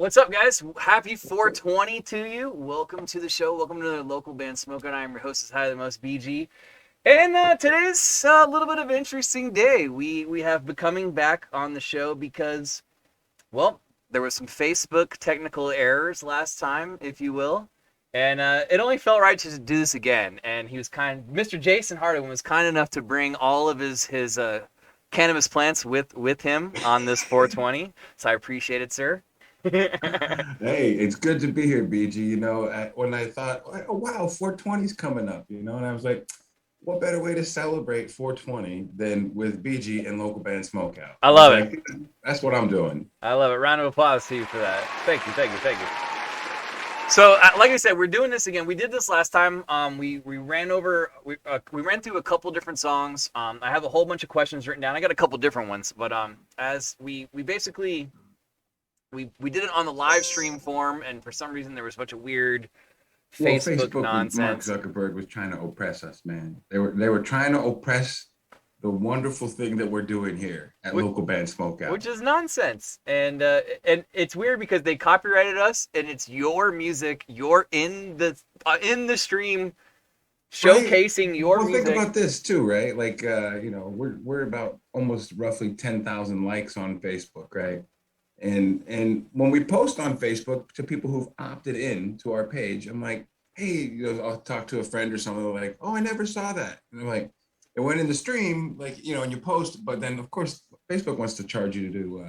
What's up, guys? Happy 420 to you. Welcome to the show. Welcome to the local band Smokeout. I am your host, is High the Most BG. And today's a little bit of an interesting day. We have Becoming back on the show because, well, there was some Facebook technical errors last time, if you will. And it only felt right to do this again. And he was Mr. Jason Harding was kind enough to bring all of his cannabis plants with him on this 420. So I appreciate it, sir. Hey, it's good to be here, BG. When I thought, oh, wow, 420's coming up, and I was like, what better way to celebrate 420 than with BG and local band Smokeout? I love it. Like, that's what I'm doing. I love it. Round of applause to you for that. Thank you. So, like I said, we're doing this again. We did this last time. We ran through a couple different songs. I have a whole bunch of questions written down. I got a couple different ones, but as we basically. We did it on the live stream form, and for some reason there was a bunch of weird Facebook nonsense. Mark Zuckerberg was trying to oppress us, man. They were trying to oppress the wonderful thing that we're doing here at local band Smokeout, which is nonsense. And it's weird because they copyrighted us, and it's your music. You're in the stream showcasing your music. Think about this too, right? Like we're about almost roughly 10,000 likes on Facebook, right? And when we post on Facebook to people who've opted in to our page, I'm like, hey, I'll talk to a friend or something, like, oh, I never saw that. And I'm like, it went in the stream, like, and you post, but then of course Facebook wants to charge you to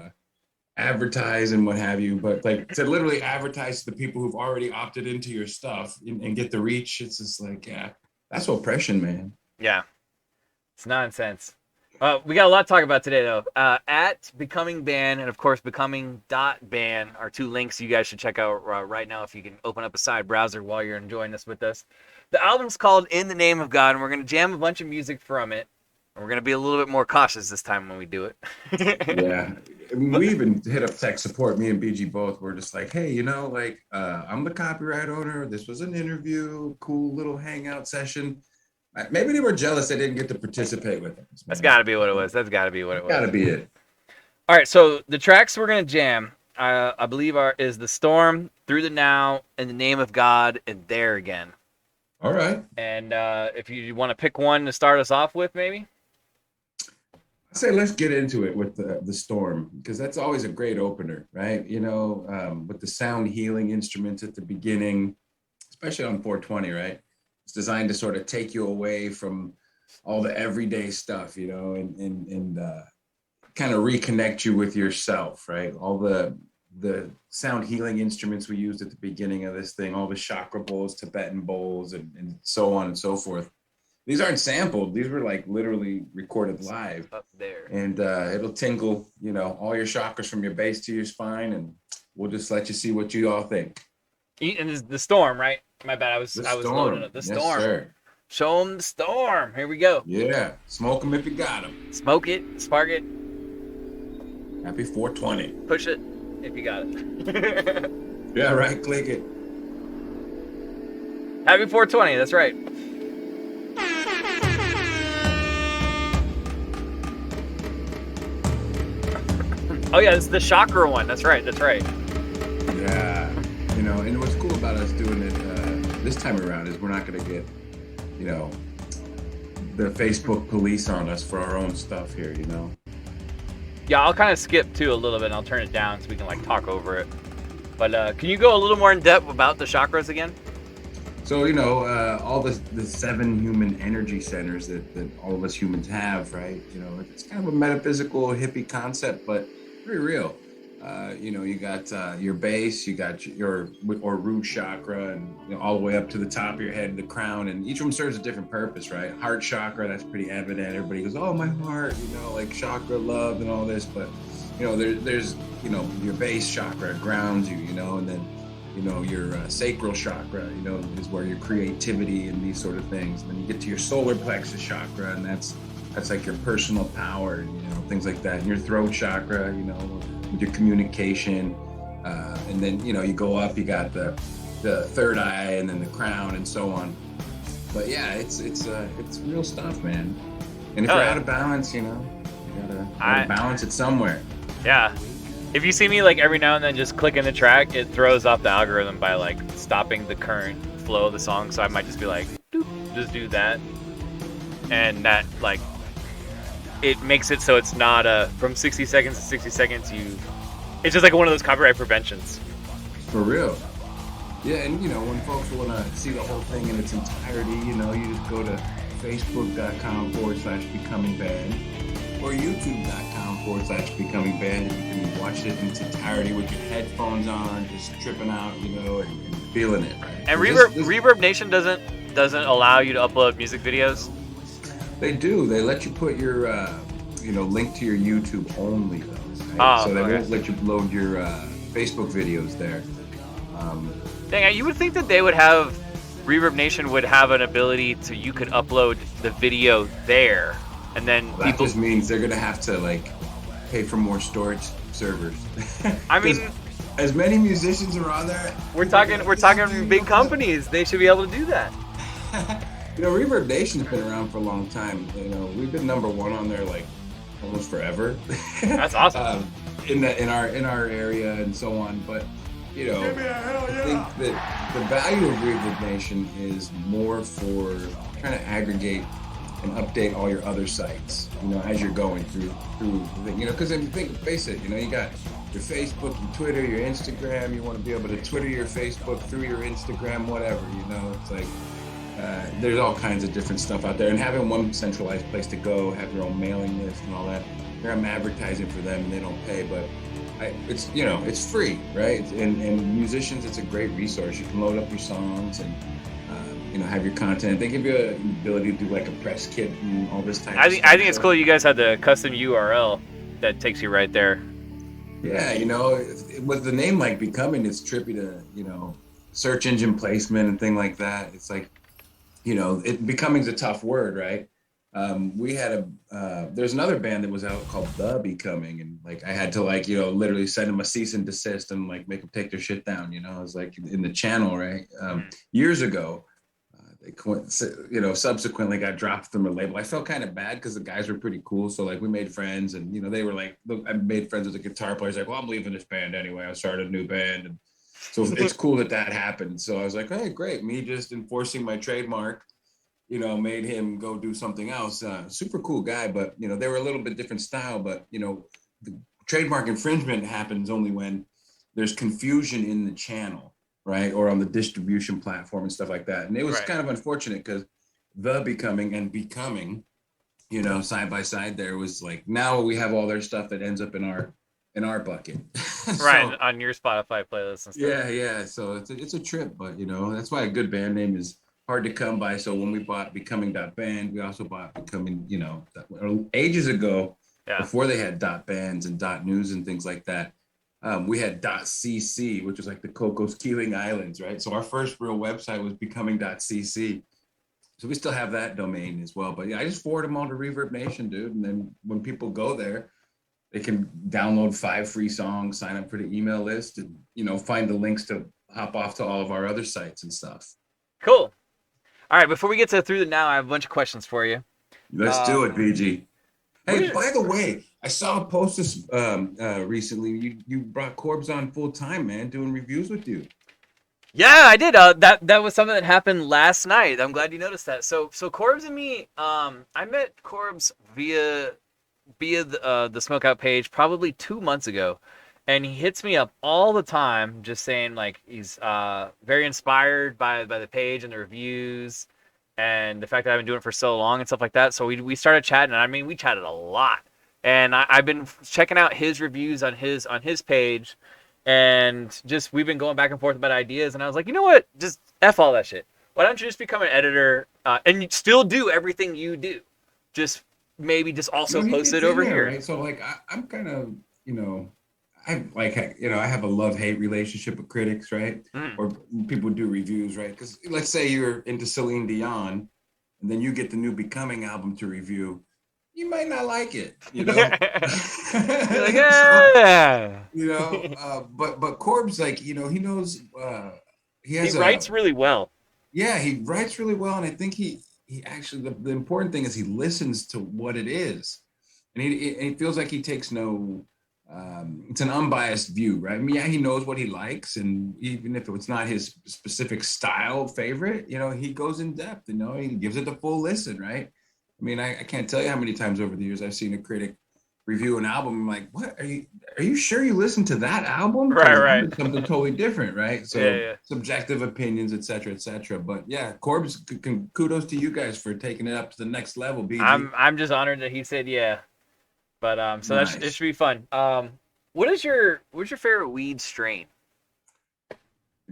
advertise and what have you, but like to literally advertise to the people who've already opted into your stuff and get the reach, it's just like, yeah, that's oppression, man. Yeah, it's nonsense. We got a lot to talk about today, though. At Becoming Band and, of course, Becoming.band are two links you guys should check out right now if you can open up a side browser while you're enjoying this with us. The album's called In the Name of God, and we're going to jam a bunch of music from it. And we're going to be a little bit more cautious this time when we do it. Yeah. We even hit up tech support. Me and BG both were just like, hey, I'm the copyright owner. This was an interview, cool little hangout session. Maybe they were jealous they didn't get to participate with us. That's got to be what it was. Got to be it. All right, so the tracks we're going to jam, I believe, is The Storm, Through the Now, In the Name of God, and There Again. All right. And if you want to pick one to start us off with, maybe? I say let's get into it with the Storm, because that's always a great opener, right? With the sound healing instruments at the beginning, especially on 420, right? It's designed to sort of take you away from all the everyday stuff, and kind of reconnect you with yourself, right? All the sound healing instruments we used at the beginning of this thing, all the chakra bowls, Tibetan bowls, and so on and so forth. These aren't sampled. These were like literally recorded live. Up there. And it'll tingle, all your chakras from your base to your spine, and we'll just let you see what you all think. And it's The Storm, right? My bad. I was loading up. The Storm. Yes, sir. Show them the storm. Here we go. Yeah. Smoke them if you got them. Smoke it. Spark it. Happy 420. Push it if you got it. Yeah, right. Click it. Happy 420. That's right. Oh, yeah. It's the chakra one. That's right. Yeah. And what's cool about us doing it this time around is we're not going to get, the Facebook police on us for our own stuff here, Yeah, I'll kind of skip too a little bit and I'll turn it down so we can talk over it. But can you go a little more in depth about the chakras again? So, all the 7 human energy centers that all of us humans have, right? It's kind of a metaphysical hippie concept, but very real. You got your base, you got your root chakra, and all the way up to the top of your head, the crown, and each of them serves a different purpose, right? Heart chakra, that's pretty evident. Everybody goes, "Oh, my heart," like chakra, love, and all this. But there's your base chakra grounds you, and then your sacral chakra, is where your creativity and these sort of things. And then you get to your solar plexus chakra, and that's like your personal power, things like that. And your throat chakra, with your communication, and then you go up, you got the third eye, and then the crown, and so on. But yeah, it's real stuff, man. And if you're out of balance, you gotta balance it somewhere. Yeah, If you see me like every now and then just clicking the track, it throws off the algorithm by like stopping the current flow of the song. So I might just be like, doop, just do that, and that like it makes it so it's not from 60 seconds to 60 seconds. It's just like one of those copyright preventions. For real. Yeah, and when folks want to see the whole thing in its entirety, you just go to facebook.com/becomingband or youtube.com/becomingband, and you can watch it in its entirety with your headphones on, just tripping out, and feeling it. Right? And So Reverb Nation doesn't allow you to upload music videos. they do. They let you put your, link to your YouTube only, though. Right? So they won't let you load your Facebook videos there. Dang, you would think that they would have Reverb Nation would have an ability to you could upload the video there, and then that people just means they're gonna have to like pay for more storage servers. I mean, as many musicians are on there. We're talking big companies. They should be able to do that. Reverb Nation's been around for a long time. We've been number one on there like almost forever. That's awesome. In our area and so on, but I think that the value of Reverb Nation is more for trying to aggregate and update all your other sites, as you're going through the thing, because face it, you got your Facebook, your Twitter, your Instagram. You want to be able to Twitter your Facebook through your Instagram, whatever, it's like there's all kinds of different stuff out there, and having one centralized place to go, have your own mailing list and all that. Here I'm advertising for them and they don't pay, but it's it's free, right? And musicians, it's a great resource. You can load up your songs and have your content. They give you an ability to do like a press kit and all this type of stuff. I think it's cool you guys had the custom URL that takes you right there. Yeah, with the name like Becoming, it's trippy to search engine placement and thing like that. It's like becoming's a tough word, right? We had there's another band that was out called Bubby Coming, and like I had to literally send them a cease and desist and like make them take their shit down. It was like in the channel, right? Years ago, they subsequently got dropped from a label. I felt kind of bad because the guys were pretty cool, so like we made friends, and they were like, look, I made friends with the guitar players. Like, well, I'm leaving this band anyway. I started a new band, and so it's cool that happened. So I was like, hey, great. Me just enforcing my trademark made him go do something else. Super cool guy, but they were a little bit different style. But the trademark infringement happens only when there's confusion in the channel, right, or on the distribution platform and stuff like that. And it was kind of unfortunate because the Becoming and Becoming, side by side, there was like now we have all their stuff that ends up in our bucket, right, on your Spotify playlist and stuff. Yeah. So it's a trip, but that's why a good band name is hard to come by. So when we bought Becoming.band, we also bought Becoming, ages ago, before they had .bands and .news and things like that. We had .cc, which was like the Cocos Keeling Islands, right? So our first real website was Becoming.cc. So we still have that domain as well. But yeah, I just forward them all to Reverb Nation, dude. And then when people go there, they can download 5 free songs, sign up for the email list, and find the links to hop off to all of our other sites and stuff. Cool. All right, before we get through the now, I have a bunch of questions for you. Let's do it, BG. Hey, by the way, I saw a post this recently. You brought Corbs on full time, man, doing reviews with you. Yeah, I did. That was something that happened last night. I'm glad you noticed that. So Corbs and me, I met Corbs via the Smokeout page probably 2 months ago. And he hits me up all the time, just saying like he's very inspired by the page and the reviews, and the fact that I've been doing it for so long and stuff like that. So we started chatting, and I mean we chatted a lot. And I've been checking out his reviews on his page, and just we've been going back and forth about ideas. And I was like, you know what? Just F all that shit. Why don't you just become an editor and you still do everything you do? Just maybe just also post it over here. Right? So like I'm kind of I have a love-hate relationship with critics, right? Or people do reviews, right? Because let's say you're into Celine Dion, and then you get the new Becoming album to review, you might not like it, You're like, yeah. But Corb's like, he knows, he writes really well. Yeah, he writes really well, and I think he actually the important thing is he listens to what it is, and he feels like he takes no it's an unbiased view, right? I mean, yeah, he knows what he likes, and even if it's not his specific style favorite, you know, he goes in depth. You know, he gives it the full listen, right? I mean, I can't tell you how many times over the years I've seen a critic review an album. I'm like, what are you sure you listened to that album? Right, Because I right. heard something totally different, right? Yeah, So yeah. subjective opinions, et cetera, et cetera. But yeah, Corbs, kudos to you guys for taking it up to the next level, BG. I'm just honored that he said yeah. But so it Nice. should be fun. What's your favorite weed strain?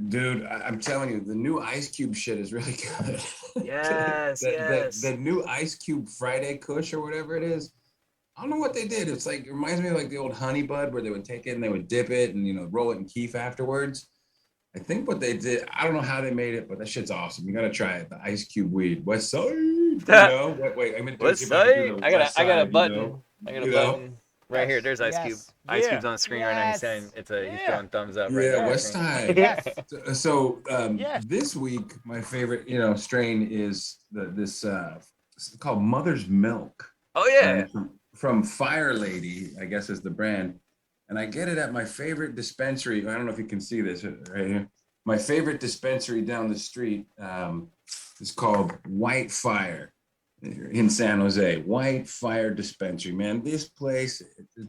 Dude, I'm telling you, the new Ice Cube shit is really good. Yes, The yes. new Ice Cube Friday Kush or whatever it is. I don't know what they did. It's like it reminds me of like the old Honey Bud where they would take it and they would dip it and roll it in keef afterwards. I think what they did, I don't know how they made it, but that shit's awesome. You gotta try it. The Ice Cube weed, West Side. Wait. I'm gonna What's see if I can do say? the West I got a Side. button. I got a You know. button right here. Yes, There's Ice Cube. yes, Ice yeah, Cube's on the screen right now. He's saying yes, he's yeah, throwing thumbs up right Yeah, now on the West yes, screen. Side. yes, So yes. this week, my favorite, strain is this it's called Mother's Milk. Oh yeah. It's from Fire Lady, I guess is the brand. And I get it at my favorite dispensary. I don't know if you can see this right here. My favorite dispensary down the street is called White Fire in San Jose. White Fire Dispensary, man. This place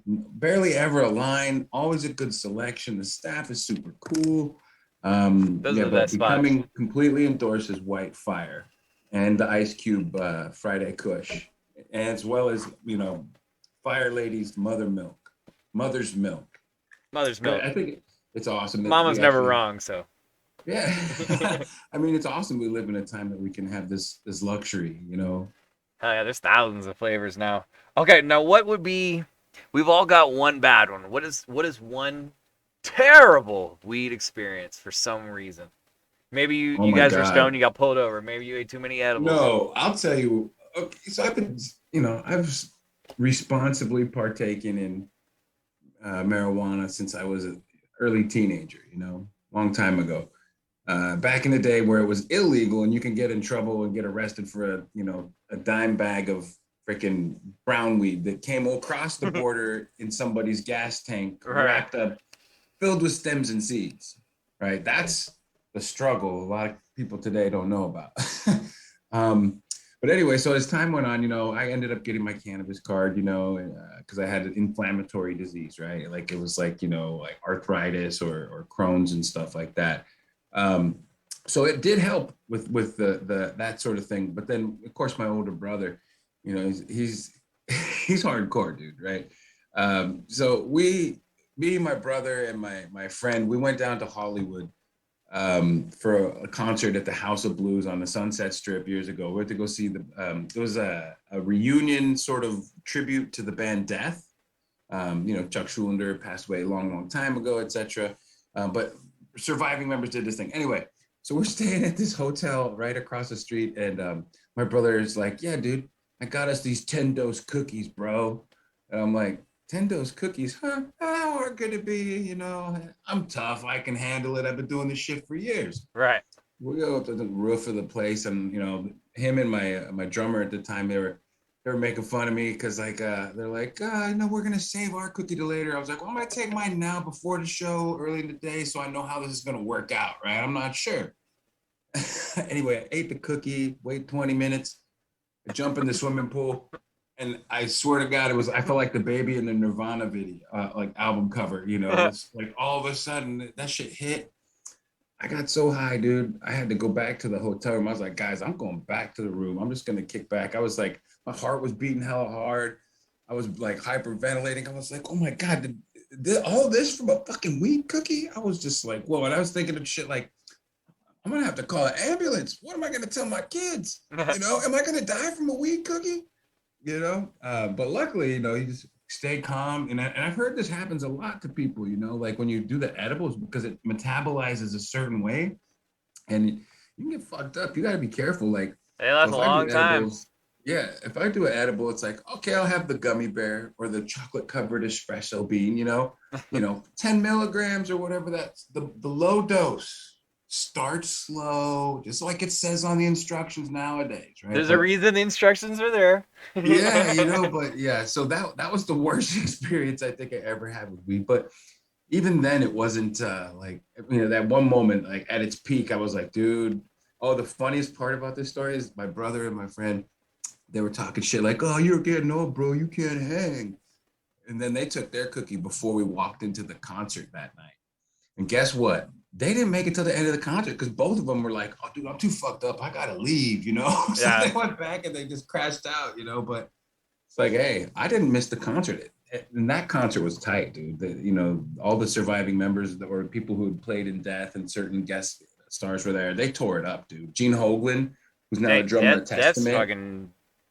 barely ever a line, always a good selection. The staff is super cool. Those are Yeah, the but best spots. becoming completely endorses White Fire and the Ice Cube Friday Kush, as well as Fire Lady's Mother's Milk. Mother's milk. I think it's awesome that Mama's we never actually, wrong, so. yeah. I mean, it's awesome we live in a time that we can have this luxury, you know. Hell yeah, there's thousands of flavors now. Okay, now what would be? We've all got one bad one. What is one terrible weed experience for some reason? Maybe Oh you my guys were God. stoned, you got pulled over. Maybe you ate too many edibles. No, I'll tell you. Okay, so I've responsibly partaken in marijuana since I was an early teenager, long time ago. Back in the day where it was illegal and you can get in trouble and get arrested for a dime bag of freaking brown weed that came across the border in somebody's gas tank, Right. wrapped up, filled with stems and seeds. Right? That's the struggle a lot of people today don't know about. But anyway, so as time went on, I ended up getting my cannabis card, because I had an inflammatory disease, right? Like it was like, like arthritis or Crohn's and stuff like that. Um, so it did help with the that sort of thing. But then, of course, my older brother, he's he's hardcore, dude, right? So me, my brother, and my friend, we went down to Hollywood for a concert at the House of Blues on the Sunset Strip years ago. We went to go see it was a reunion sort of tribute to the band Death. Chuck Schuldiner passed away a long, long time ago, etc. But surviving members did this thing. Anyway, so we're staying at this hotel right across the street, and my brother is like, "Yeah, dude, I got us these 10-dose cookies, bro." And I'm like, 10-dose cookies, huh? How hard could it be? I'm tough. I can handle it. I've been doing this shit for years. Right. We go up to the roof of the place, and him and my drummer at the time, they were making fun of me because they're like, we're gonna save our cookie to later. I was like, well, I'm gonna take mine now before the show, early in the day, so I know how this is gonna work out, right? I'm not sure. Anyway, I ate the cookie, wait 20 minutes, I jump in the swimming pool. And I swear to God, I felt like the baby in the Nirvana video, like album cover, it's like all of a sudden that shit hit. I got so high, dude. I had to go back to the hotel room. I was like, guys, I'm going back to the room. I'm just going to kick back. I was like, my heart was beating hella hard. I was like hyperventilating. I was like, oh my God, did all this from a fucking weed cookie? I was just like, whoa. And I was thinking of shit like, I'm going to have to call an ambulance. What am I going to tell my kids? Am I going to die from a weed cookie? But luckily, you just stay calm. And I've heard this happens a lot to people, like when you do the edibles, because it metabolizes a certain way and you can get fucked up. You got to be careful. Like, Hey, so that's a if I do long time. edibles, yeah, if I do an edible, it's like, okay, I'll have the gummy bear or the chocolate covered espresso bean, 10 milligrams or whatever. That's the low dose. start slow, just like it says on the instructions nowadays, right? There's a reason the instructions are there. Yeah, but yeah, so that was the worst experience I think I ever had with weed. But even then, it wasn't like, that one moment, like at its peak, I was like, dude. Oh, the funniest part about this story is my brother and my friend, they were talking shit like, oh, you're getting old, bro, you can't hang. And then they took their cookie before we walked into the concert that night. And guess what? They didn't make it till the end of the concert because both of them were like, oh, dude, I'm too fucked up. I gotta leave, So Yeah. they went back and they just crashed out, But it's like, hey, I didn't miss the concert. And that concert was tight, dude. All the surviving members or people who had played in Death and certain guest stars were there. They tore it up, dude. Gene Hoglan, who's now a drummer at That's Testament. fucking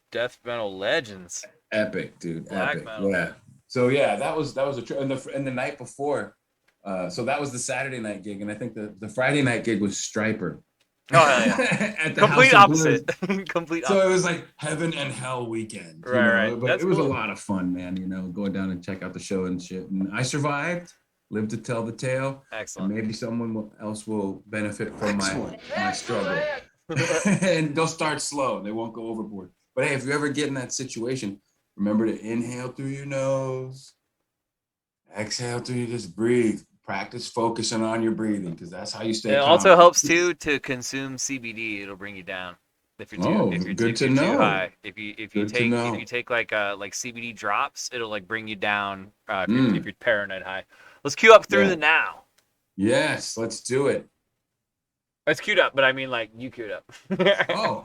death metal legends. Epic, dude. Black Epic. metal. Yeah. So yeah, that was a trip. And the night before, so that was the Saturday night gig, and I think the Friday night gig was Striper. Oh yeah. At the Complete House of opposite. Blues. Complete So opposite. it was like heaven and hell weekend. Right. But That's it was cool. a lot of fun, man. Going down and check out the show and shit. And I survived, lived to tell the tale. Excellent. And maybe someone else will benefit from my struggle. And they'll start slow. They won't go overboard. But hey, if you ever get in that situation, remember to inhale through your nose, exhale through you, just breathe. Practice focusing on your breathing because that's how you stay It calm. also helps too to consume CBD. It'll bring you down if you're good to know. too high. If you Good to know. if you take like CBD drops, it'll like bring you down if you're paranoid high. Let's cue up through the now. Yes, let's do it. It's queued up, but I mean like you queued up. Oh,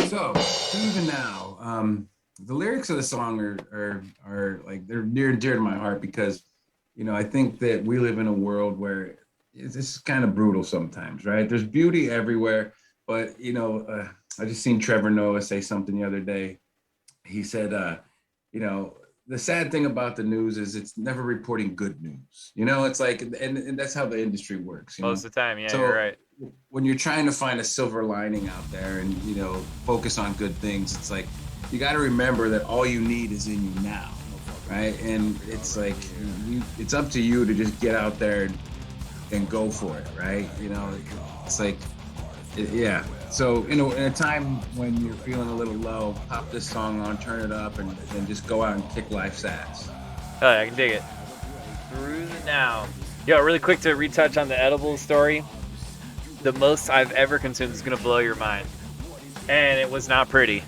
so through the now. The lyrics of the song are like they're near and dear to my heart because I think that we live in a world where it's kind of brutal sometimes, right? There's beauty everywhere, but I just seen Trevor Noah say something the other day. He said, the sad thing about the news is it's never reporting good news. It's like, and that's how the industry works. Most of the time, yeah, So, you're right. When you're trying to find a silver lining out there and focus on good things, it's like you got to remember that all you need is in you now, right? And it's like it's up to you to just get out there and go for it, right? It's like yeah. So in a time when you're feeling a little low, pop this song on, turn it up, and just go out and kick life's ass. Oh, I can dig it. Through the now. Yo, really quick to retouch on the edibles story. The most I've ever consumed is gonna blow your mind, and it was not pretty.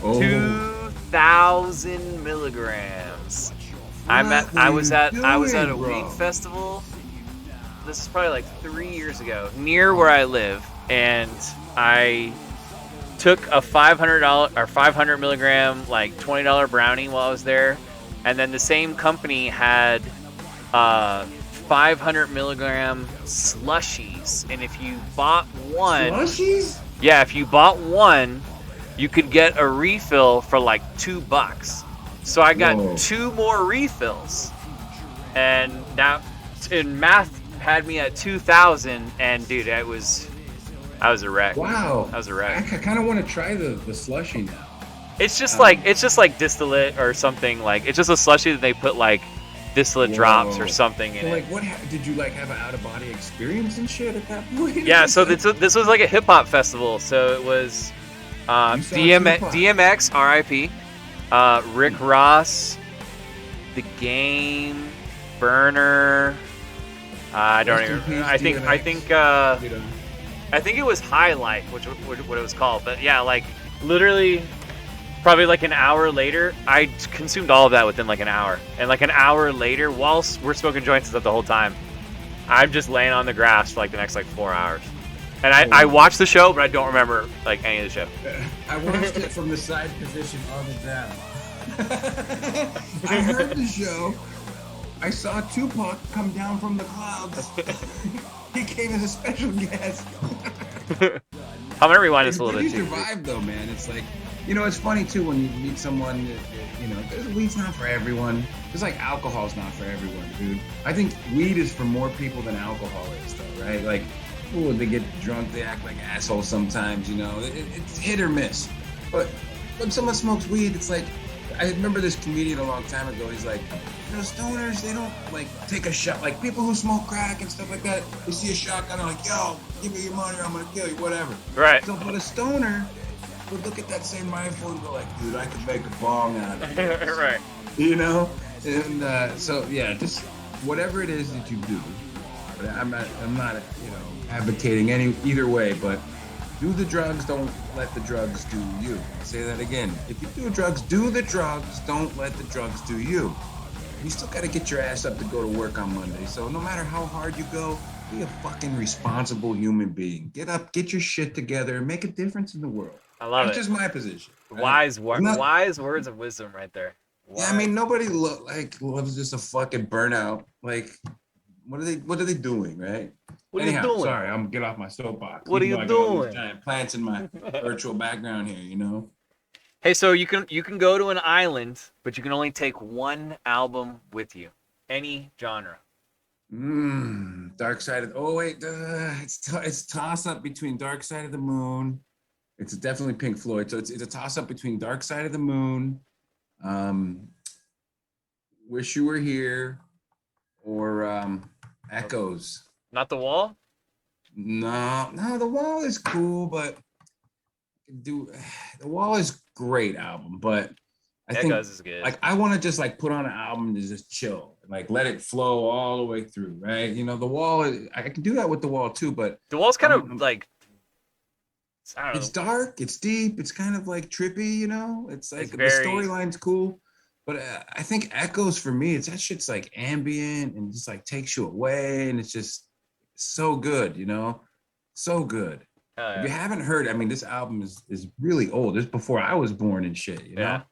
Oh. 2,000 milligrams. I was at a weed festival. This is probably like 3 years ago, near where I live, and I took a $500 or 500 milligram like $20 brownie while I was there, and then the same company had 500 milligram slushies, and if you bought one, Slushies? yeah, if you bought one, you could get a refill for like $2. So I got Whoa. 2 more refills, and now, and math had me at 2,000, and dude, I was a wreck. Wow. I was a wreck. I kind of want to try the slushy now. It's just like distillate or something. Like it's just a slushy that they put like distillate drops or something in So, it. like, what did you like have an out of body experience and shit at that point? Yeah, so this was like a hip hop festival. So it was DMX, R.I.P., Rick Ross, The Game, Burner. I don't Rest in even. peace, I think DMX. I think it was High Life, what it was called. But yeah, like literally, probably like an hour later, I consumed all of that within like an hour. And like an hour later, whilst we're smoking joints the whole time, I'm just laying on the grass for like the next like 4 hours. And I watched the show, but I don't remember like any of the show. I watched it from the side position on the ground. I heard the show. I saw Tupac come down from the clouds. He came as a special guest. I'm gonna rewind this a little But bit you too. survived though, man. It's like, it's funny too when you meet someone that, weed's not for everyone. Just like alcohol's not for everyone, dude. I think weed is for more people than alcohol is though, right? Like, ooh, they get drunk, they act like assholes sometimes, it's hit or miss. But when someone smokes weed, it's like, I remember this comedian a long time ago. He's like, stoners, they don't like take a shot. Like people who smoke crack and stuff like that, they see a shotgun, they're like, yo, give me your money or I'm gonna kill you, whatever. Right. So, but a stoner would look at that same rifle and go like, dude, I could make a bong out of it. Right. And so yeah, just whatever it is that you do. But I'm not advocating either way, but do the drugs, don't let the drugs do you. I'll say that again. If you do drugs, do the drugs, don't let the drugs do you. You still got to get your ass up to go to work on Monday. So no matter how hard you go, be a fucking responsible human being. Get up, get your shit together, and make a difference in the world. I love That's it. just my position. Right? Wise words of wisdom right there. Yeah, I mean, nobody loves just a fucking burnout. Like, what are they doing, right? What are you doing? Sorry, I'm get off my soapbox. What are you doing? Giant plants in my virtual background here, Hey, so you can go to an island, but you can only take one album with you, any genre. Dark Side of. Oh wait, it's toss up between Dark Side of the Moon. It's definitely Pink Floyd. So it's a toss up between Dark Side of the Moon, Wish You Were Here, or Echoes. Not The Wall? No, The Wall is cool, but The Wall is great album, but I think Echoes is good. Like I want to just like put on an album to just chill, like let it flow all the way through, right? The Wall, I can do that with The Wall too, but The Wall's kind of like, I don't know. It's dark, it's deep, it's kind of like trippy, It's like the storyline's cool. But I think Echoes for me, that shit's like ambient and just like takes you away, and it's just so good, so good. Yeah. If you haven't heard, I mean, this album is really old. It's before I was born and shit, Yeah.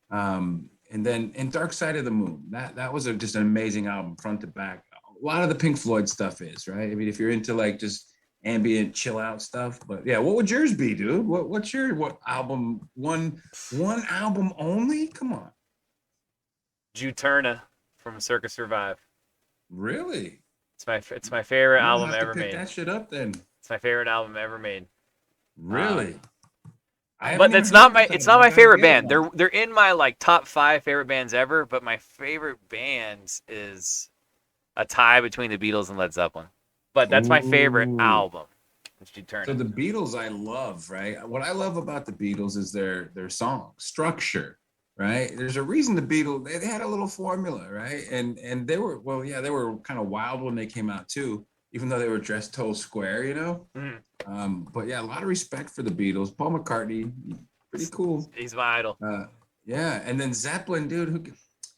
And then Dark Side of the Moon, that was just an amazing album, front to back. A lot of the Pink Floyd stuff is, right? I mean, if you're into like just ambient chill out stuff, but yeah, what would yours be, dude? What's your album? One album only? Come on. Juturna from Circus Survive. Really? It's my favorite album ever pick made. That shit up then. It's my favorite album ever made. Really? But it's not my favorite band. They're in my like top 5 favorite bands ever, but my favorite band is a tie between the Beatles and Led Zeppelin. But that's my favorite album. It's Juturna. So the Beatles I love, right? What I love about the Beatles is their song structure, right? There's a reason the Beatles, they had a little formula, right? And they were, they were kind of wild when they came out too, even though they were dressed toe square, But yeah, a lot of respect for the Beatles. Paul McCartney, pretty cool. He's my idol. Yeah, and then Zeppelin, dude,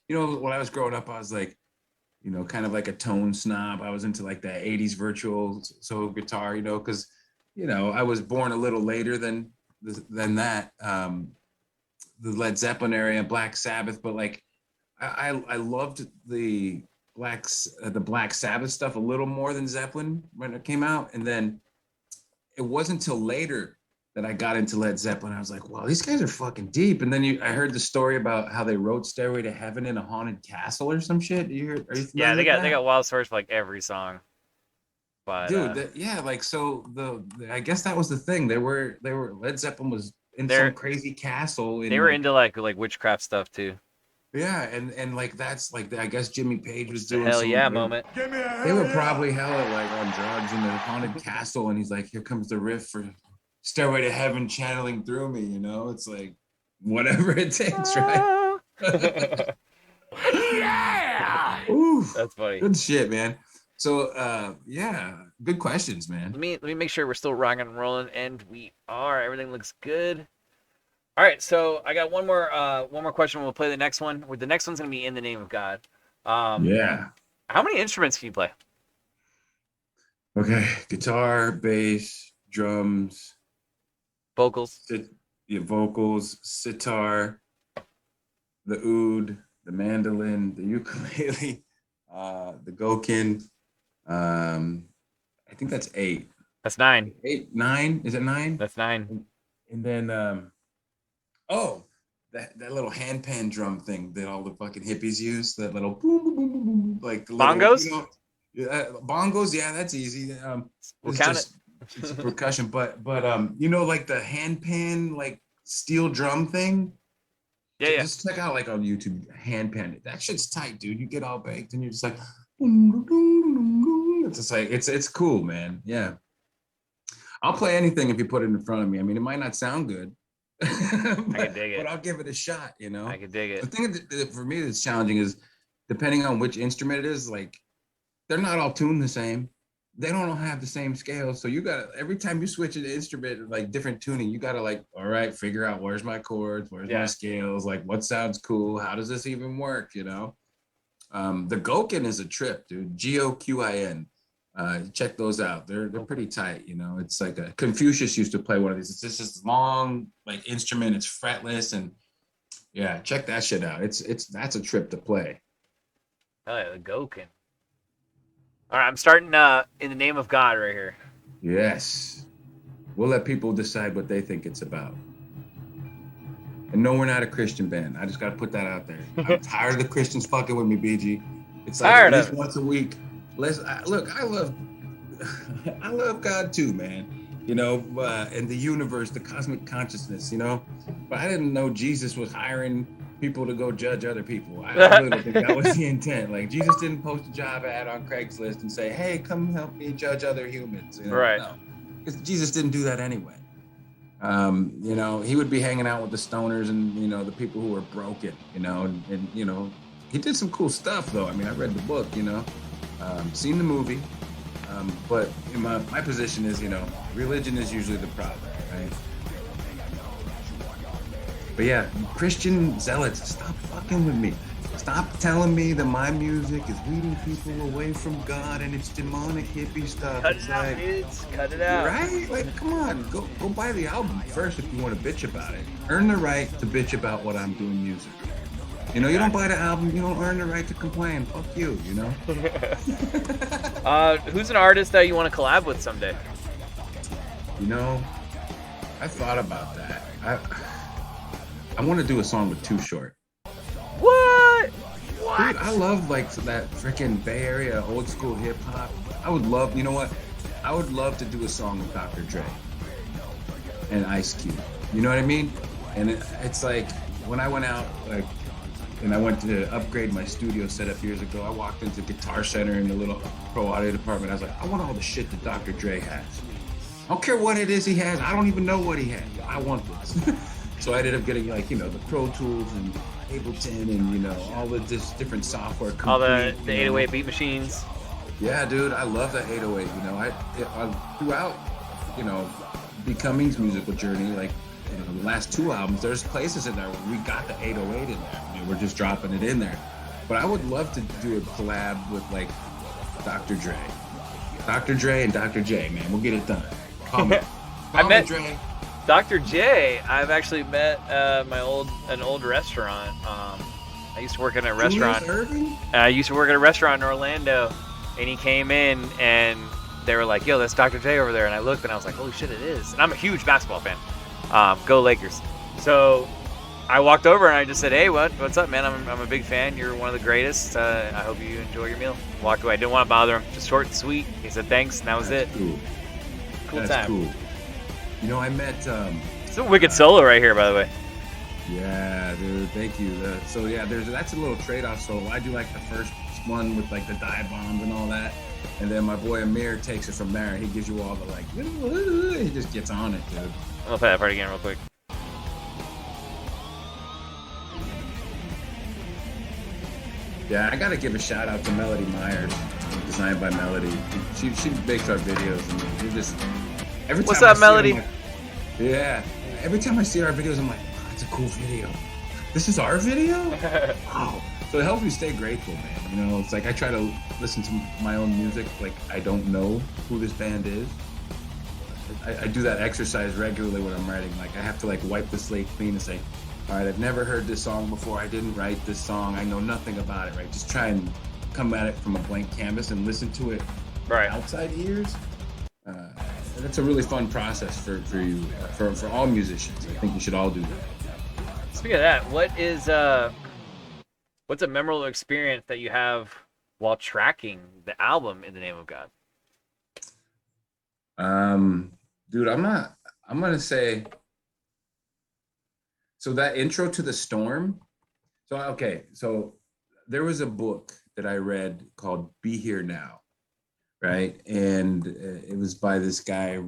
when I was growing up, I was like, kind of like a tone snob. I was into like the 80s virtual solo guitar, because, I was born a little later than that. The Led Zeppelin area, Black Sabbath, but like I loved the Black Sabbath stuff a little more than Zeppelin when it came out, and then it wasn't until later that I got into Led Zeppelin. I was like, wow, these guys are fucking deep. And then I heard the story about how they wrote Stairway to Heaven in a haunted castle or some shit. Are you yeah, they got wild stories for like every song. But dude, I guess that was the thing. They were Led Zeppelin was in some crazy castle. They were into like witchcraft stuff too. Yeah, and like that's like I guess Jimmy Page was doing hell yeah moment. They were probably hella like on drugs in the haunted castle, and he's like, here comes the riff for Stairway to Heaven channeling through me, It's like whatever it takes, right? Yeah. Ooh, that's funny. Good shit, man. So yeah, good questions, man. Let me make sure we're still rocking and rolling, and we are. Everything looks good. All right, so I got one more question. We'll play the next one. The next one's gonna be In the Name of God. Yeah. How many instruments can you play? Okay, guitar, bass, drums, vocals. Vocals, sitar, the oud, the mandolin, the ukulele, the gokin. I think that's 8. That's 9. 8, 9. Is it 9? That's 9. And then, that little handpan drum thing that all the fucking hippies use. That little boom, boom, boom, boom, boom, like the bongos. Bongos, yeah, that's easy. We'll count it. It's percussion, but like the handpan, like steel drum thing. Yeah, yeah. Just check out like on YouTube, hand pan. That shit's tight, dude. You get all baked and you're just like, it's just like it's cool, man. Yeah. I'll play anything if you put it in front of me. I mean, it might not sound good, I can dig but it. I'll give it a shot, you know? I can dig The it. thing that for me that's challenging is depending on which instrument it is, like they're not all tuned the same. They don't all have the same scale. So you gotta every time you switch an instrument, like different tuning, you gotta like, all right, figure out where's my chords, where's my scales, like what sounds cool, how does this even work, you know? The Gokin is a trip, dude. Goqin. Check those out. They're pretty tight. You know, it's like a Confucius used to play one of these. It's just this long like instrument. It's fretless and yeah, check that shit out. That's a trip to play. Oh yeah, the Gokin. All right, I'm starting in the name of God right here. Yes, we'll let people decide what they think it's about. And no, we're not a Christian band. I just got to put that out there. I'm tired of the Christians fucking with me, BG. It's like Tired at least of it. once a week. Look, I love I love God too, man. You know, and the universe, the cosmic consciousness, you know. But I didn't know Jesus was hiring people to go judge other people. I really don't think that was the intent. Like Jesus didn't post a job ad on Craigslist and say, "Hey, come help me judge other humans." You know? Right. No, because Jesus didn't do that anyway. You know, he would be hanging out with the stoners and you know the people who were broken. You know, and you know, he did some cool stuff though. I mean, I read the book. You know, seen the movie. But in my position is, you know, religion is usually the problem, right? But yeah, Christian zealots, stop fucking with me. Stop telling me that my music is leading people away from God and it's demonic hippie stuff. Cut It's it out, like, dudes. Cut it out. right? Like, come on, go buy the album first if you want to bitch about it. Earn the right to bitch about what I'm doing music. You know, you don't buy the album, you don't earn the right to complain. Fuck you, you know? Who's an artist that you want to collab with someday? You know, I thought about that. I want to do a song with Too Short. What? Dude, I love like that freaking Bay Area old school hip hop. I would love, you know what? I would love to do a song with Dr. Dre and Ice Cube. You know what I mean? And it's like when I went out, like, and I went to upgrade my studio setup years ago. I walked into Guitar Center in the little pro audio department. I was like, I want all the shit that Dr. Dre has. I don't care what it is he has. I don't even know what he has. I want this. So I ended up getting like, you know, the Pro Tools and Ableton and, you know, all of this different software. All the 808 beat machines. Yeah, dude, I love that 808. You know, I throughout, you know, Becoming's musical journey, like, you know, the last two albums, there's places in there where we got the 808 in there. I mean, we're just dropping it in there. But I would love to do a collab with like Dr. Dre. Dr. Dre and Dr. J, man. We'll get it done. Call me. I met Dre. Dr. J. I've actually met an old restaurant. I used to work in a restaurant. I used to work at a restaurant in Orlando, and he came in and they were like, "Yo, that's Dr. J over there." And I looked and I was like, "Holy shit, it is!" And I'm a huge basketball fan. Go Lakers. So I walked over and I just said, "Hey, what's up, man? I'm a big fan. You're one of the greatest. I hope you enjoy your meal." Walked away. I didn't want to bother him. Just short and sweet. He said thanks, and that was it. Cool. Cool That's time. cool. You know, I met. It's a wicked solo right here, by the way. Yeah, dude. Thank you. So yeah, that's a little trade-off. So I do like the first one with like the dive bombs and all that, and then my boy Amir takes it from there. He gives you all the like, he just gets on it, dude. I'll play that part again real quick. Yeah, I gotta give a shout out to Melody Myers, designed by Melody. She makes our videos, and we just every time. What's up, I see her, Melody? I'm like, yeah, every time I see our videos, I'm like, oh, that's a cool video. This is our video? Wow. So it helps me stay grateful, man. You know, it's like I try to listen to my own music like I don't know who this band is. I do that exercise regularly when I'm writing. Like I have to like wipe the slate clean and say, all right, I've never heard this song before. I didn't write this song. I know nothing about it, right? Just try and come at it from a blank canvas and listen to it Right. outside ears. That's a really fun process for you, for all musicians. I think you should all do that. Speaking of that, what's a memorable experience that you have while tracking the album In the Name of God? Dude, I'm gonna say So that intro to the storm. So okay, so there was a book that I read called "Be Here Now," right? And it was by this guy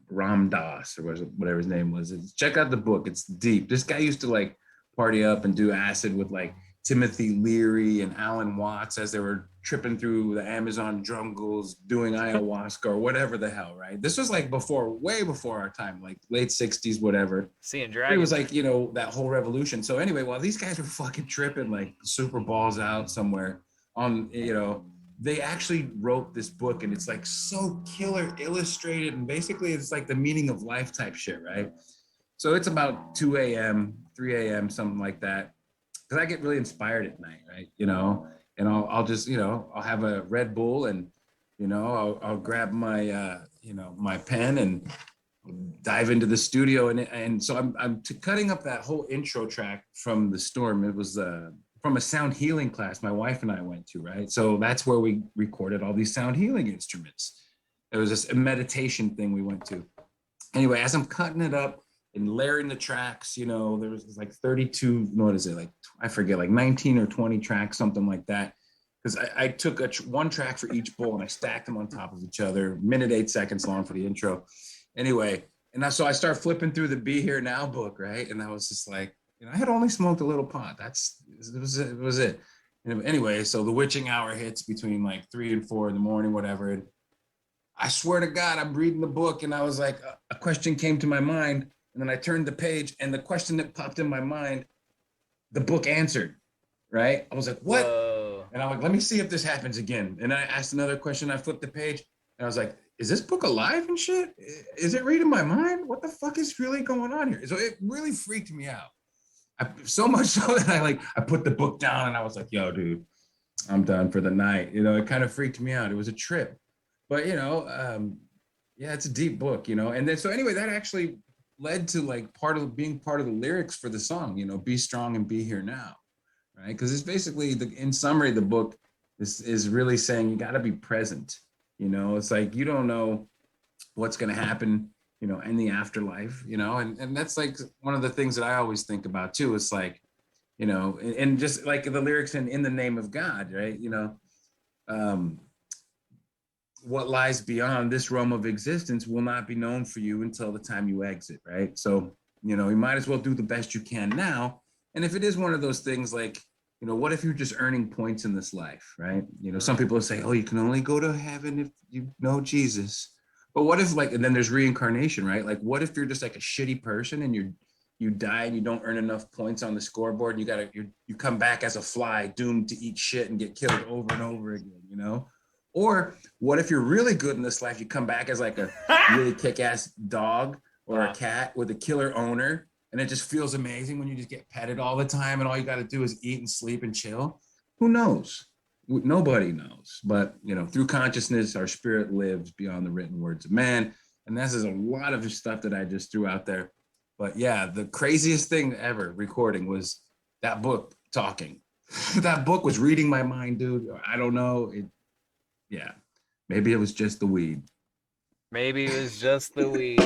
Ram Dass or whatever his name was. Check out the book; it's deep. This guy used to like party up and do acid with like Timothy Leary and Alan Watts as they were tripping through the Amazon jungles doing ayahuasca or whatever the hell, right? This was like before, way before our time, like late 60s, whatever. Seeing It dragons. was like, you know, that whole revolution. So anyway, while these guys were fucking tripping, like super balls out somewhere on, you know, they actually wrote this book and it's like so killer illustrated. And basically it's like the meaning of life type shit, right? So it's about 2 a.m., 3 a.m., something like that. Because I get really inspired at night, right? You know, and I'll just, you know, I'll have a Red Bull and, you know, I'll grab my, you know, my pen and dive into the studio. And so I'm cutting up that whole intro track from The Storm. It was from a sound healing class my wife and I went to, right? So that's where we recorded all these sound healing instruments. It was just a meditation thing we went to. Anyway, as I'm cutting it up, and layering the tracks, you know, there was like 32, what is it, like, I forget, like 19 or 20 tracks, something like that. Because I took one track for each bowl and I stacked them on top of each other, minute 8 seconds long for the intro. Anyway, so I start flipping through the Be Here Now book, right? And I was just like, you know, I had only smoked a little pot. It was it. And anyway, so the witching hour hits between like 3 and 4 in the morning, whatever. And I swear to God, I'm reading the book and I was like, a question came to my mind. And then I turned the page and the question that popped in my mind, the book answered, right? I was like, what? Whoa. And I'm like, let me see if this happens again. And I asked another question. I flipped the page and I was like, is this book alive and shit? Is it reading my mind? What the fuck is really going on here? So it really freaked me out. So much so that I put the book down and I was like, yo, dude, I'm done for the night. You know, it kind of freaked me out. It was a trip. But, you know, yeah, it's a deep book, you know. And then, so anyway, that actually led to like being part of the lyrics for the song, you know, be strong and be here now, right? Because it's basically, in summary, the book is really saying you got to be present. You know, it's like you don't know what's going to happen, you know, in the afterlife, you know, and that's like one of the things that I always think about too. It's like, you know, and just like the lyrics in the name of God, right? You know, what lies beyond this realm of existence will not be known for you until the time you exit, right? So, you know, you might as well do the best you can now. And if it is one of those things like, you know, what if you're just earning points in this life, right? You know, some people say, oh, you can only go to heaven if you know Jesus. But what if, like, and then there's reincarnation, right? Like, what if you're just like a shitty person and you die and you don't earn enough points on the scoreboard and you come back as a fly doomed to eat shit and get killed over and over again, you know? Or what if you're really good in this life, you come back as like a really kick-ass dog or a cat with a killer owner, and it just feels amazing when you just get petted all the time and all you got to do is eat and sleep and chill? Who knows? Nobody knows. But, you know, through consciousness, our spirit lives beyond the written words of man. And this is a lot of stuff that I just threw out there. But yeah, the craziest thing ever recording was that book talking. That book was reading my mind, dude. I don't know. Yeah, maybe it was just the weed. Maybe it was just the weed.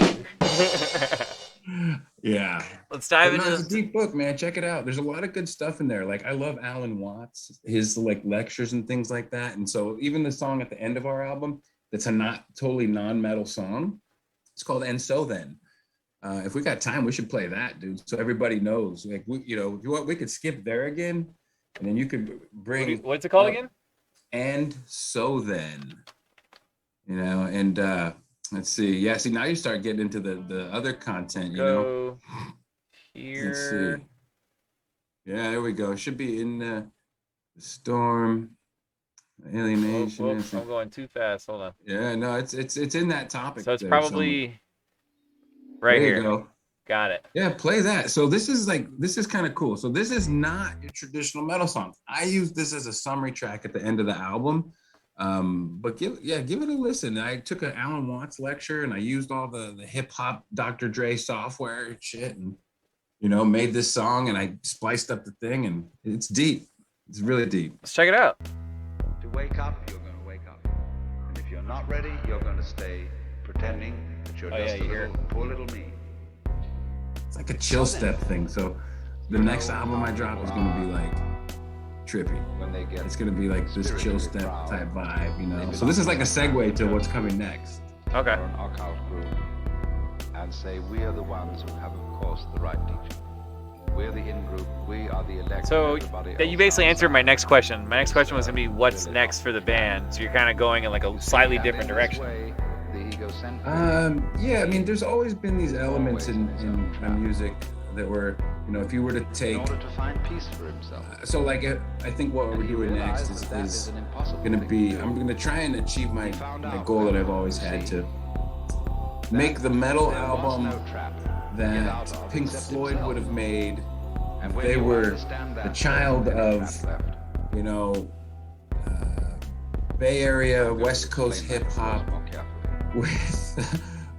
Yeah. Let's dive into into it's a deep book, man. Check it out. There's a lot of good stuff in there. Like I love Alan Watts, his like lectures and things like that. And so even the song at the end of our album, that's a not totally non-metal song. It's called And So Then. If we got time, we should play that, dude. So everybody knows. Like you know, if you want, we could skip there again, and then you could bring. What's it called again? And So Then, you know, and let's see. Yeah, see, now you start getting into the other content, you know. Here. Let's see. Yeah, there we go. It should be in the Storm, Alienation. Whoops, I'm going too fast. Hold on. Yeah, no, it's in that topic. So it's probably right there here. You go. Got it. Yeah, play that. So this is kind of cool. So this is not a traditional metal song. I use this as a summary track at the end of the album. But give it a listen. I took an Alan Watts lecture and I used all the hip hop Dr. Dre software and shit, and you know, made this song and I spliced up the thing, and it's deep. It's really deep. Let's check it out. To wake up, you're going to wake up. And if you're not ready, you're going to stay pretending that you're just a poor little me. like a chill step thing. So the next album I drop is gonna be like trippy. It's gonna be like this chill step type vibe, you know. So this is like a segue to what's coming next. Okay. Or an occult group, and say we are the ones who have, of course, the right teaching. We're the in-group. We are the elect. So you basically answered my next question. My next question was gonna be what's next for the band. So you're kind of going in like a slightly different direction. Yeah, I mean, there's always been these elements in music that were, you know, if you were to take. In order to find peace for himself. So like, I think what we're doing next is gonna be. I'm gonna try and achieve my goal that I've always had to make the metal album that Pink Floyd would have made if they were the child of, you know, Bay Area, West Coast hip hop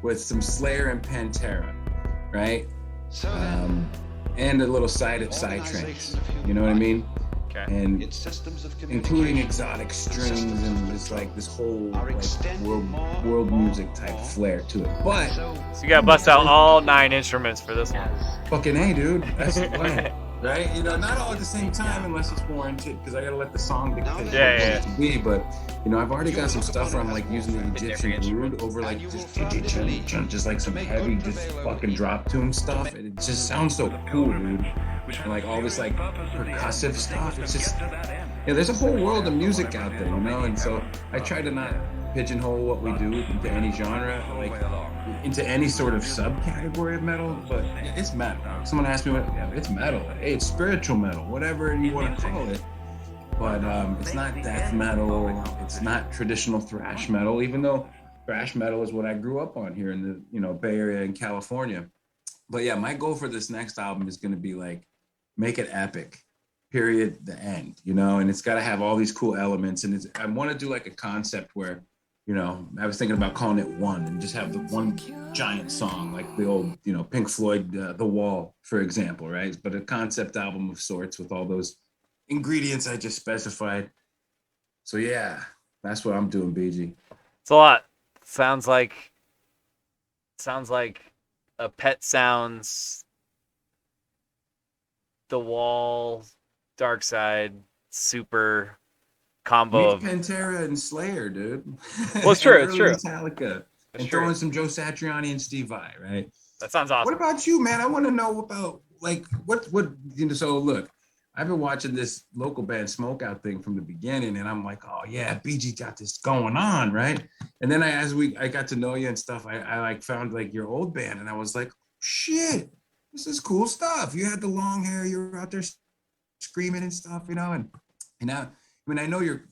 with some Slayer and Pantera, right? And a little side tracks, you know what I mean? Okay. And including exotic strings and this whole like world music type flair to it. But So you gotta bust out all 9 instruments for this one. fucking A, dude, that's the plan, right? You know, not all at the same time unless it's warranted, because I gotta let the song dictate what it wants to be. But you know, I've already got some stuff where I'm like using the Egyptian brood over like just like some heavy, just fucking drop tune stuff, and it just sounds so cool, dude. And like all this like percussive stuff, it's just, yeah, there's a whole world of music out there, you know. And so I try to not pigeonhole what we do into any genre, like into any sort of subcategory of metal, but it's metal. Someone asked me what, it's metal. Hey, it's spiritual metal, whatever you want to call it. But it's not death metal. It's not traditional thrash metal, even though thrash metal is what I grew up on here in the, you know, Bay Area in California. But yeah, my goal for this next album is going to be like, make it epic, period, the end, you know. And it's got to have all these cool elements. And I want to do like a concept where, you know, I was thinking about calling it One and just have the one giant song, like the old, you know, Pink Floyd, The Wall, for example, right? But a concept album of sorts with all those ingredients I just specified. So yeah, that's what I'm doing, BG. It's a lot. Sounds like a Pet Sounds, The Wall, Dark Side, super combo of Pantera and Slayer, dude. Well, it's true. It's true. Metallica, It's and true. throwing some Joe Satriani and Steve Vai, right? That sounds awesome. What about you, man? I want to know about like what you know. So look, I've been watching this local band Smokeout thing from the beginning, and I'm like, oh yeah, BG got this going on, right? And then I got to know you and stuff, I like found like your old band, and I was like, shit, this is cool stuff. You had the long hair, you were out there screaming and stuff, you know, and now, I mean, I know you're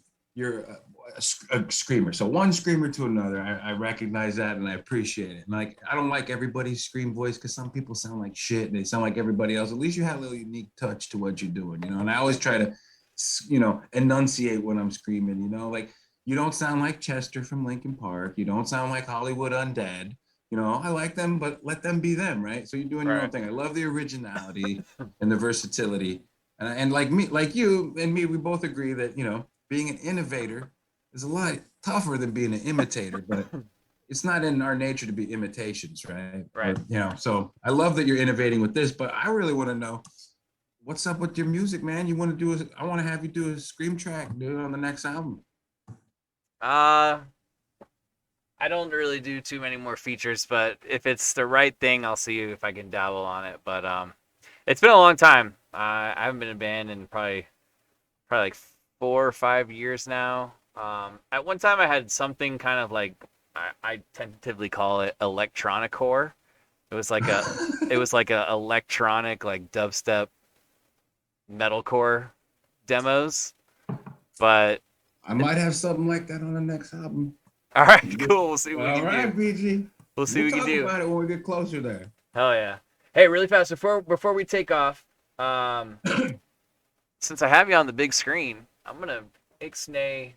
a screamer. So one screamer to another, I recognize that and I appreciate it. And like, I don't like everybody's scream voice because some people sound like shit and they sound like everybody else. At least you have a little unique touch to what you're doing, you know. And I always try to, you know, enunciate when I'm screaming, you know, like you don't sound like Chester from Linkin Park. You don't sound like Hollywood Undead. You know, I like them, but let them be them, right? So you're doing your own thing. I love the originality and the versatility. And like me, like you and me, we both agree that, you know, being an innovator is a lot tougher than being an imitator, but it's not in our nature to be imitations, right? Right. But, you know, so I love that you're innovating with this, but I really want to know what's up with your music, man. I want to have you do a scream track, dude, on the next album. I don't really do too many more features, but if it's the right thing, I'll see if I can dabble on it. But it's been a long time. I haven't been in a band in probably like 4 or 5 years now. At one time, I had something kind of like I tentatively call it electronic core. It was like a electronic like dubstep metalcore demos. But I might have something like that on the next album. all right, cool. We'll see what we All can right, do. BG. We'll see what we We'll can talk do. about it when we get closer there. Hell yeah. Hey, really fast before we take off, since I have you on the big screen, I'm gonna ixnay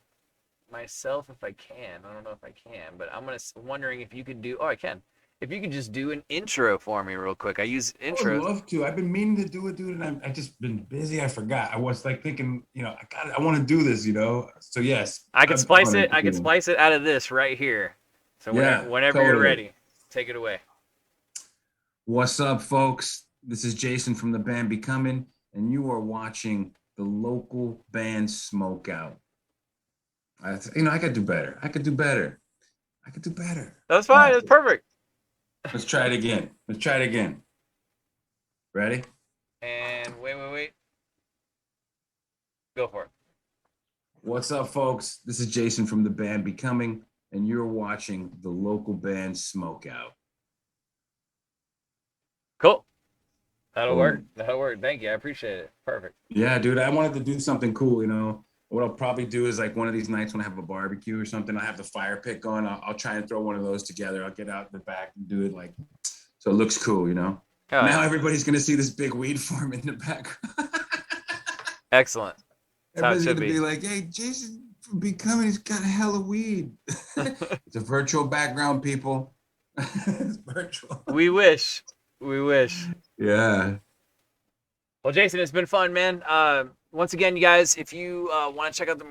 myself if I can. I don't know if I can, but I'm wondering if you could do. Oh, I can. If you could just do an intro for me real quick. I use I would intros. love to. I've been meaning to do it, dude, and I just been busy. I forgot. I was like thinking, you know, I want to do this, you know. So yes, I can splice it. I can do splice it out of this right here. So Yeah, whenever you're totally. ready, take it away. What's up, folks? This is Jason from the band Becoming, and you are watching the local band Smokeout. I could do better. I could do better. I could do better. That's All fine. right, That's perfect. let's try it again. Let's try it again. Ready? And wait. Go for it. What's up, folks? This is Jason from the band Becoming, and you're watching the local band Smokeout. Cool. That'll Boom. work. That'll work. Thank you. I appreciate it. Perfect. Yeah, dude, I wanted to do something cool, What I'll probably do is like one of these nights when I have a barbecue or something, I have the fire pit going. I'll try and throw one of those together. I'll get out in the back and do it like so it looks cool, Oh, Now yeah. everybody's gonna see this big weed farm in the background. Excellent. That's how it Everybody's should gonna be. be like, "Hey, Jason from Becoming, he's got a hell of weed." It's a virtual background, people. It's virtual. We wish. We wish. Yeah. Well, Jason, it's been fun, man. Once again, you guys, if you want to check out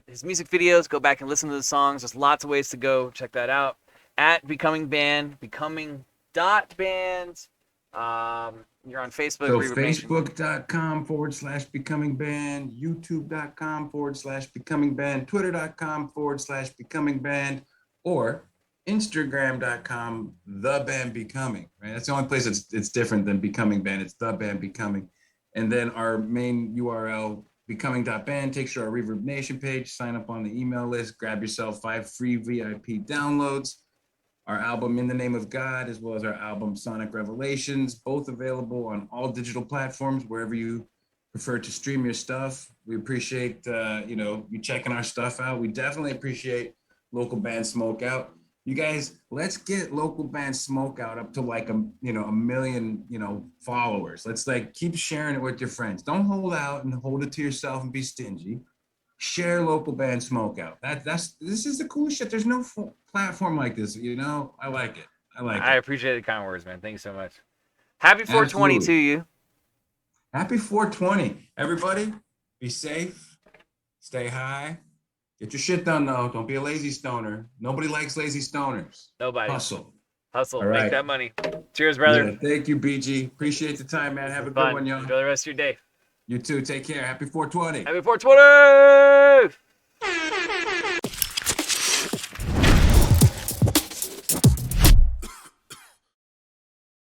his music videos, go back and listen to the songs. There's lots of ways to go. Check that out. At Becoming Band, becoming.band. You're on Facebook. So Reverb Nation. facebook.com/becoming band, youtube.com/becoming band, twitter.com/becoming band, or instagram.com the band becoming, right? That's the only place it's different than becoming band. It's the band becoming. And then our main URL, becoming.band, takes you to our Reverb Nation page. Sign up on the email list, grab yourself 5 free VIP downloads. Our album In the Name of God, as well as our album Sonic Revelations, both available on all digital platforms, wherever you prefer to stream your stuff. We appreciate you checking our stuff out. We definitely appreciate local band Smokeout. You guys, let's get local band Smokeout up to like a million followers. Let's like keep sharing it with your friends. Don't hold out and hold it to yourself and be stingy. Share local band Smokeout. This is the coolest shit. There's no platform like this. I like it. I appreciate the kind words, man. Thank you so much. Happy 420 Absolutely. to you. Happy 420. Everybody, be safe. Stay high. Get your shit done, though. Don't be a lazy stoner. Nobody likes lazy stoners. Nobody. Hustle. Hustle. All Make right. that money. Cheers, brother. Yeah, thank you, BG. Appreciate the time, man. Have a Fun. good one, y'all. Enjoy the rest of your day. You too. Take care. Happy 420. Happy 420!